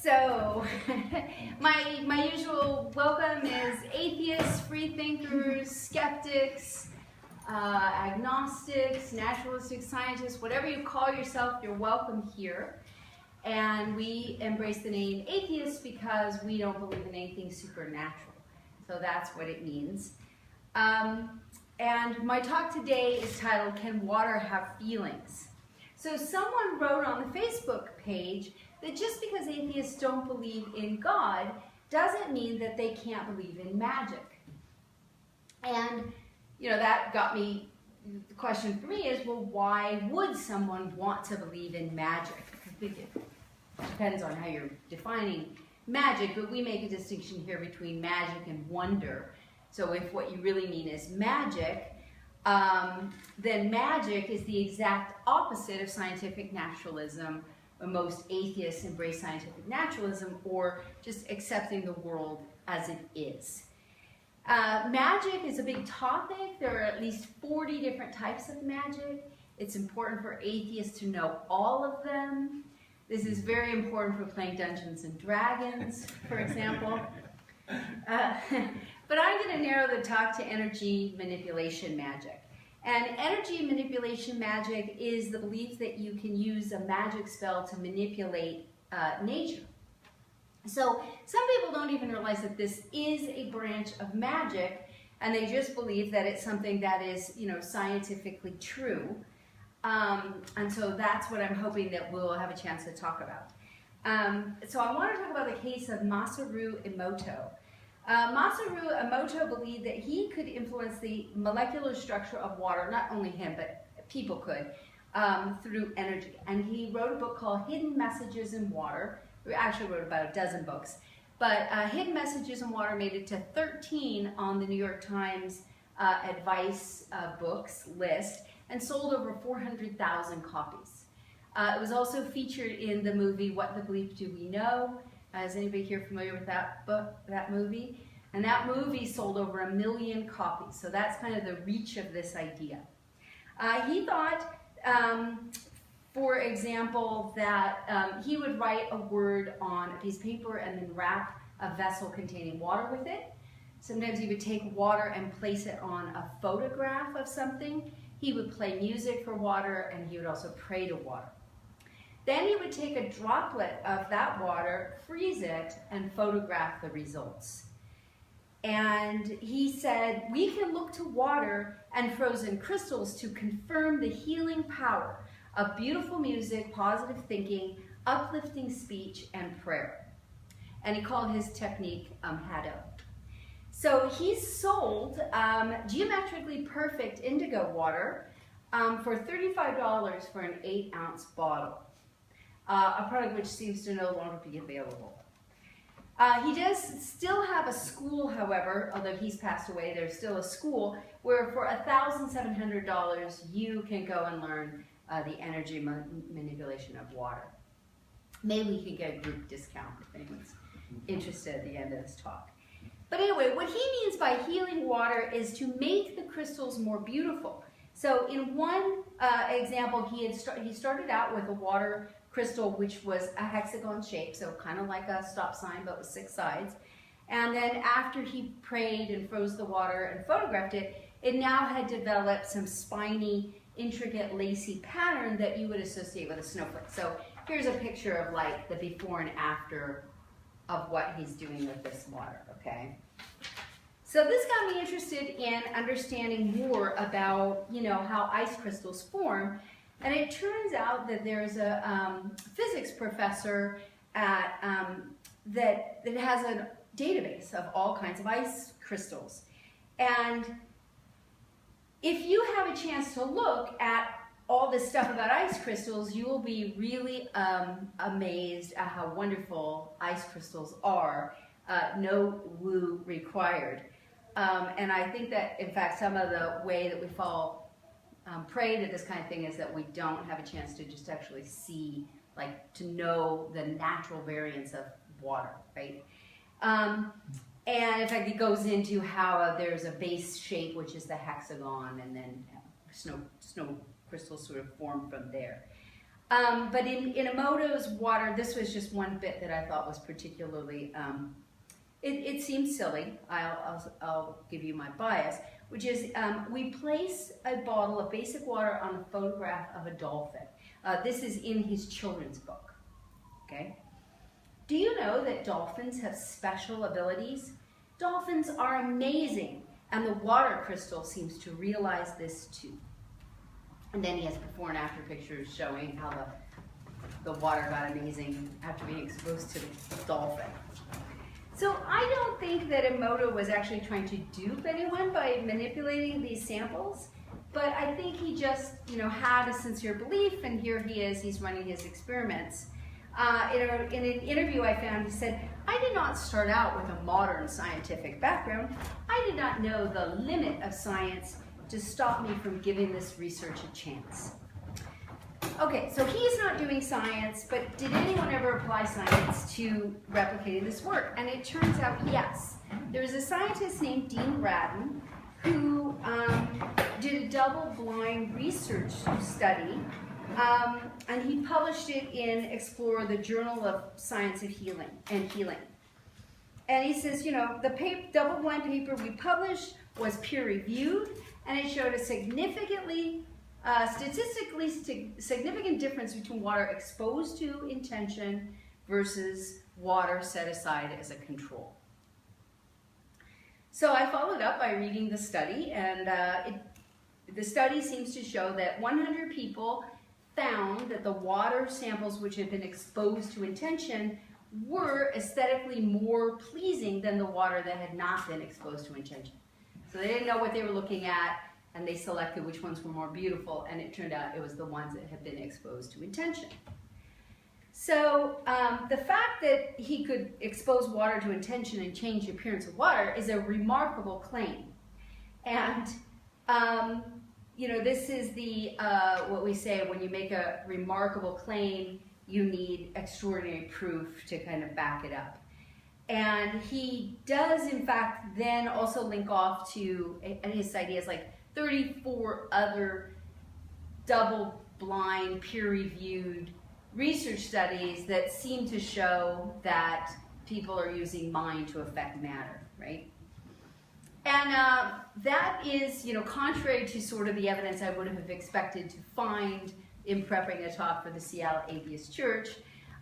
So, my usual welcome is atheists, free thinkers, skeptics, agnostics, naturalistic scientists, whatever you call yourself, you're welcome here. And we embrace the name atheist because we don't believe in anything supernatural. So that's what it means. And my talk today is titled, Can Water Have Feelings? So someone wrote on the Facebook page that just because atheists don't believe in God doesn't mean that they can't believe in magic. And, you know, that got me, the question for me is, well, why would someone want to believe in magic? I think it depends on how you're defining magic, but we make a distinction here between magic and wonder. So if what you really mean is magic, then magic is the exact opposite of scientific naturalism. Most atheists embrace scientific naturalism, or just accepting the world as it is. Magic is a big topic. There are at least 40 different types of magic. It's important for atheists to know all of them. This is very important for playing Dungeons and Dragons, for example. But I'm going to narrow the talk to energy manipulation magic. And energy manipulation magic is the belief that you can use a magic spell to manipulate nature. So some people don't even realize that this is a branch of magic, and they just believe that it's something that is, you know, scientifically true. And so that's what I'm hoping that we'll have a chance to talk about. So I want to talk about the case of Masaru Emoto. Masaru Emoto believed that he could influence the molecular structure of water, not only him, but people could, through energy. And he wrote a book called Hidden Messages in Water. He actually wrote about a dozen books. But Hidden Messages in Water made it to 13 on the New York Times advice books list and sold over 400,000 copies. It was also featured in the movie What the Bleep Do We Know? Is anybody here familiar with that book, that movie? And that movie sold over 1 million copies. So that's kind of the reach of this idea. He thought, for example, that he would write a word on a piece of paper and then wrap a vessel containing water with it. Sometimes he would take water and place it on a photograph of something. He would play music for water, and he would also pray to water. Then he would take a droplet of that water, freeze it, and photograph the results. And he said, we can look to water and frozen crystals to confirm the healing power of beautiful music, positive thinking, uplifting speech, and prayer. And he called his technique Hado. So he sold geometrically perfect indigo water for $35 for an 8-ounce bottle. A product which seems to no longer be available. He does still have a school, however, although he's passed away, there's still a school where for $1,700 you can go and learn the energy manipulation of water. Maybe we could get a group discount if anyone's interested at the end of this talk. But anyway, what he means by healing water is to make the crystals more beautiful. So in one example, he started out with a water crystal which was a hexagon shape, so kind of like a stop sign but with 6 sides. And then after he prayed and froze the water and photographed it, it now had developed some spiny, intricate, lacy pattern that you would associate with a snowflake. So here's a picture of like the before and after of what he's doing with this water, okay? So this got me interested in understanding more about, you know, how ice crystals form. And it turns out that there's a physics professor at, that has a database of all kinds of ice crystals. And if you have a chance to look at all this stuff about ice crystals, you will be really amazed at how wonderful ice crystals are. No woo required. And I think that, in fact, some of the way that we fall prey to this kind of thing is that we don't have a chance to just actually see, like, to know the natural variance of water, right? And in fact, it goes into how there's a base shape, which is the hexagon, and then snow crystals sort of form from there. But in Emoto's water, this was just one bit that I thought was particularly, it seems silly. I'll give you my bias, which is we place a bottle of basic water on a photograph of a dolphin. This is in his children's book, okay? Do you know that dolphins have special abilities? Dolphins are amazing, and the water crystal seems to realize this too. And then he has before and after pictures showing how the water got amazing after being exposed to the dolphin. So I don't think that Emoto was actually trying to dupe anyone by manipulating these samples, but I think he just, had a sincere belief, and here he is, he's running his experiments. In an interview I found, he said, "I did not start out with a modern scientific background. I did not know the limit of science to stop me from giving this research a chance." Okay, so he's not doing science, but did anyone ever apply science to replicating this work? And it turns out, yes. There's a scientist named Dean Radin who did a double-blind research study, and he published it in Explore, the Journal of Science of Healing. And he says, the double-blind paper we published was peer-reviewed, and it showed a statistically significant difference between water exposed to intention versus water set aside as a control. So I followed up by reading the study, and the study seems to show that 100 people found that the water samples which had been exposed to intention were aesthetically more pleasing than the water that had not been exposed to intention. So they didn't know what they were looking at, and they selected which ones were more beautiful, and it turned out it was the ones that had been exposed to intention. So the fact that he could expose water to intention and change the appearance of water is a remarkable claim. And this is what we say when you make a remarkable claim, you need extraordinary proof to kind of back it up. And he does, in fact, then also link off to, and his ideas like 34 other double-blind, peer-reviewed research studies that seem to show that people are using mind to affect matter, right? And that is, contrary to sort of the evidence I would have expected to find in prepping a talk for the Seattle Atheist Church.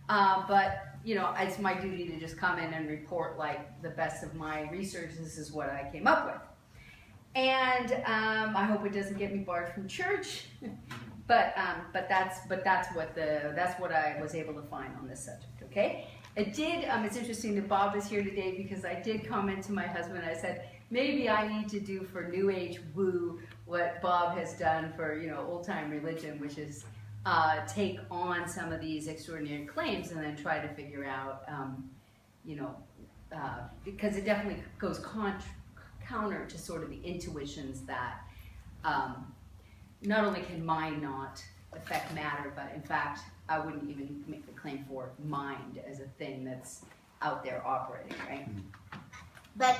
But, it's my duty to just come in and report, like, the best of my research. This is what I came up with. And I hope it doesn't get me barred from church. But that's what I was able to find on this subject, okay? It's interesting that Bob is here today because I did comment to my husband. I said, maybe I need to do for New Age woo what Bob has done for, old-time religion, which is take on some of these extraordinary claims and then try to figure out, because it definitely goes counter to sort of the intuitions that not only can mind not affect matter, but in fact, I wouldn't even make the claim for mind as a thing that's out there operating, right? But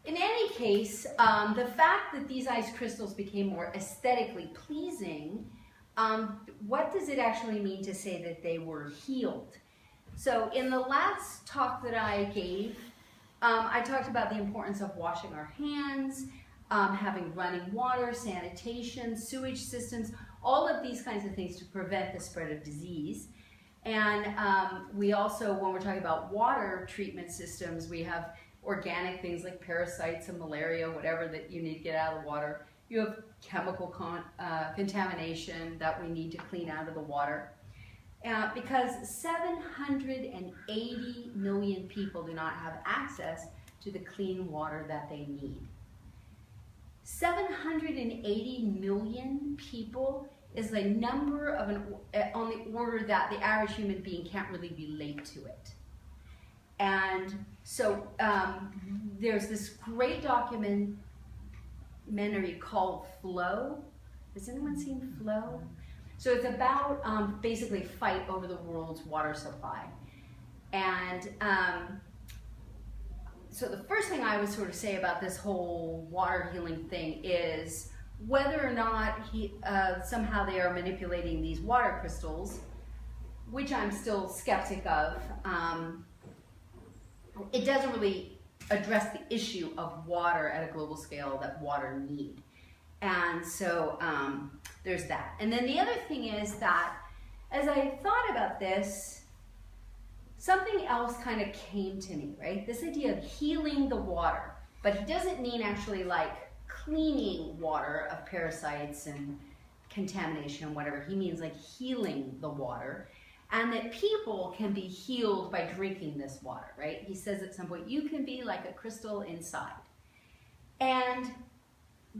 in any case, the fact that these ice crystals became more aesthetically pleasing, what does it actually mean to say that they were healed? So in the last talk that I gave, I talked about the importance of washing our hands, having running water, sanitation, sewage systems, all of these kinds of things to prevent the spread of disease. And we also, when we're talking about water treatment systems, we have organic things like parasites and malaria, whatever that you need to get out of the water. You have chemical contamination that we need to clean out of the water. Because 780 million people do not have access to the clean water that they need. 780 million people is a number of on the order that the average human being can't really relate to it. And so there's this great documentary called Flow. Has anyone seen Flow? So it's about basically a fight over the world's water supply. And so the first thing I would sort of say about this whole water healing thing is whether or not somehow they are manipulating these water crystals which I'm still skeptic of, it doesn't really address the issue of water at a global scale that water need. And so there's that. And then the other thing is that as I thought about this, something else kind of came to me, right? This idea of healing the water. But he doesn't mean actually like cleaning water of parasites and contamination and whatever. He means like healing the water, and that people can be healed by drinking this water, right? He says at some point, you can be like a crystal inside. And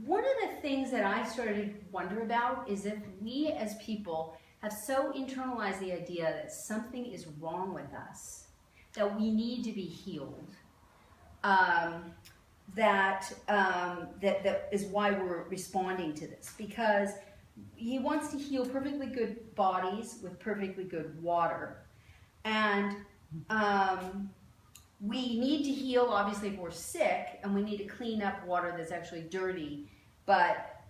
one of the things that I started to wonder about is if we as people have so internalized the idea that something is wrong with us, that we need to be healed, that is why we're responding to this. Because he wants to heal perfectly good bodies with perfectly good water. And we need to heal, obviously, if we're sick, and we need to clean up water that's actually dirty. But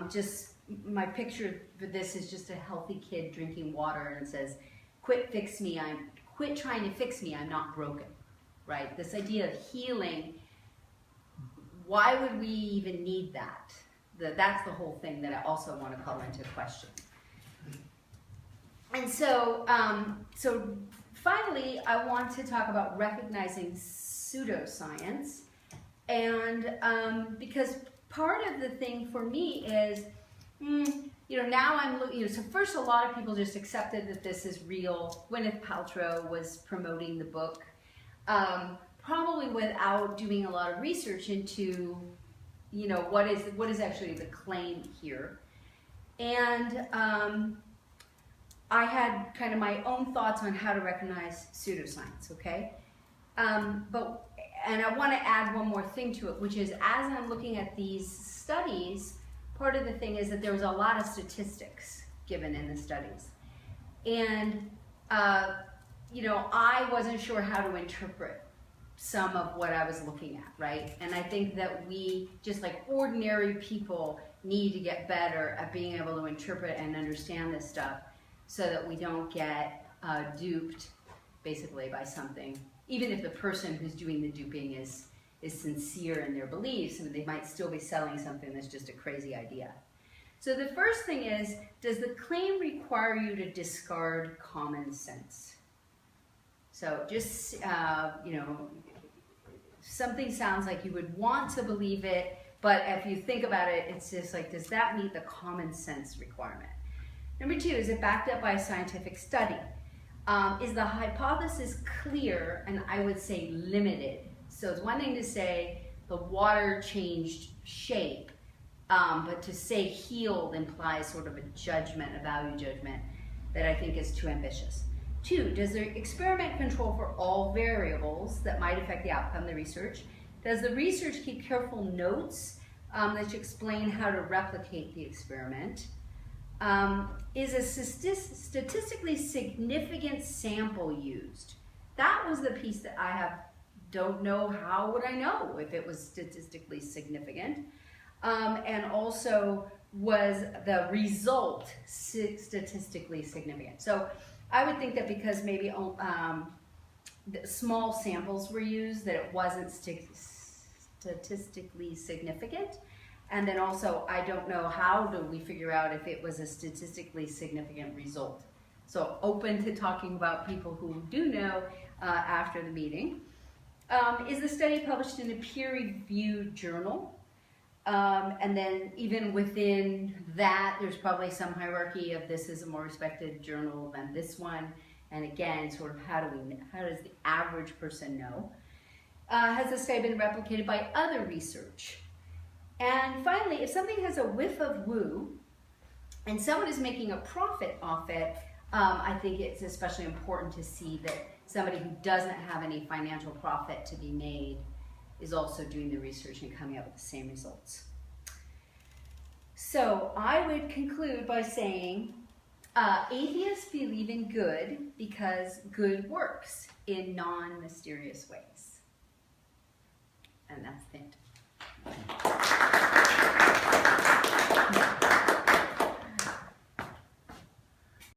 just my picture for this is just a healthy kid drinking water, and it says, quit trying to fix me, I'm not broken, right? This idea of healing, why would we even need that? That's the whole thing that I also want to call into question. And so, so finally, I want to talk about recognizing pseudoscience, and because part of the thing for me is, now I'm looking, so first a lot of people just accepted that this is real. Gwyneth Paltrow was promoting the book, probably without doing a lot of research into, what is actually the claim here. And I had kind of my own thoughts on how to recognize pseudoscience, okay? And I want to add one more thing to it, which is as I'm looking at these studies, part of the thing is that there was a lot of statistics given in the studies. And, I wasn't sure how to interpret some of what I was looking at, right? And I think that we, just like ordinary people, need to get better at being able to interpret and understand this stuff so that we don't get duped, basically, by something. Even if the person who's doing the duping is sincere in their beliefs, and they might still be selling something that's just a crazy idea. So the first thing is, does the claim require you to discard common sense? So just, something sounds like you would want to believe it, but if you think about it, it's just like, does that meet the common sense requirement? Number two, is it backed up by a scientific study? Is the hypothesis clear, and I would say limited? So it's one thing to say the water changed shape, but to say healed implies sort of a judgment, a value judgment, that I think is too ambitious. Two, does the experiment control for all variables that might affect the outcome of the research? Does the research keep careful notes that explain how to replicate the experiment? Is a statistically significant sample used? That was the piece that I don't know, how would I know if it was statistically significant? And also, was the result statistically significant? So I would think that because maybe small samples were used, that it wasn't statistically significant. And then also, I don't know, how do we figure out if it was a statistically significant result? So open to talking about people who do know after the meeting. Is the study published in a peer-reviewed journal? And then even within that, there's probably some hierarchy of this is a more respected journal than this one. And again, sort of how does the average person know? Has the study been replicated by other research? And finally, if something has a whiff of woo, and someone is making a profit off it, I think it's especially important to see that somebody who doesn't have any financial profit to be made is also doing the research and coming up with the same results. So I would conclude by saying atheists believe in good because good works in non-mysterious ways. And that's it.